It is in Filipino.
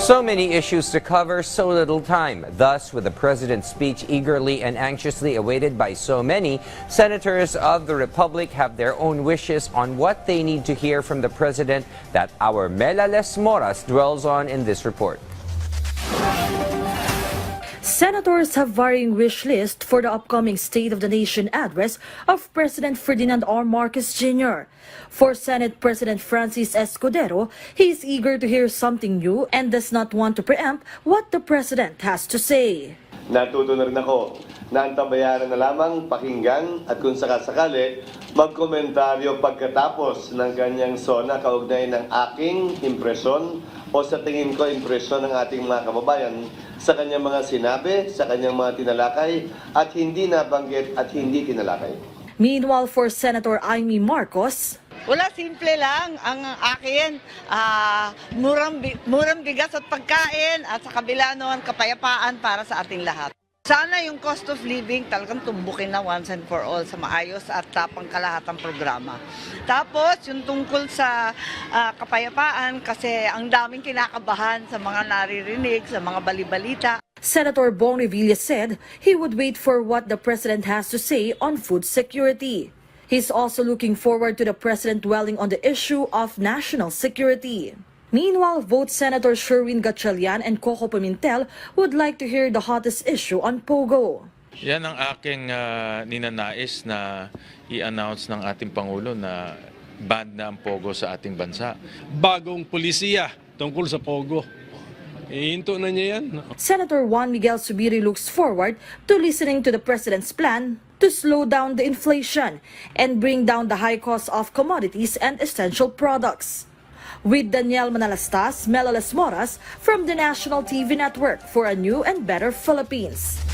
So many issues to cover, so little time. Thus, with the president's speech eagerly and anxiously awaited by so many, senators of the Republic have their own wishes on what they need to hear from the president that our Mela Les Moras dwells on in this report. Senators have varying wish list for the upcoming State of the Nation address of President Ferdinand R. Marcos Jr. For Senate President Francis Escudero, he is eager to hear something new and does not want to preempt what the president has to say. Natuto na rin ako na ang tabayaran na lamang pakinggan at kung sakasakali, magkomentaryo pagkatapos ng kanyang sona kaugnay ng aking impresyon o sa tingin ko impresyon ng ating mga kababayan sa kanyang mga sinabi, sa kanyang mga tinalakay at hindi nabanggit at hindi tinalakay. Meanwhile, for Senator Amy Marcos, wala, simple lang ang akin. Murang bigas at pagkain at sa kabila noon kapayapaan para sa ating lahat. Sana yung cost of living talagang tumbukin na once and for all sa maayos at pangkalahatang programa. Tapos yung tungkol sa kapayapaan kasi ang daming kinakabahan sa mga naririnig, sa mga balibalita. Senator Bong Revilla said he would wait for what the president has to say on food security. He's also looking forward to the president dwelling on the issue of national security. Meanwhile, both Senator Sherwin Gatchalian and Coco Pimentel would like to hear the hottest issue on Pogo. Yan ang aking ninanais na i-announce ng ating Pangulo na ban na ang Pogo sa ating bansa. Bagong pulisiya tungkol sa Pogo. Ihinto na niya yan. Senator Juan Miguel Zubiri looks forward to listening to the president's plan to slow down the inflation and bring down the high cost of commodities and essential products. With Daniel Manalastas, Mela Les Moras from the National TV Network for a new and better Philippines.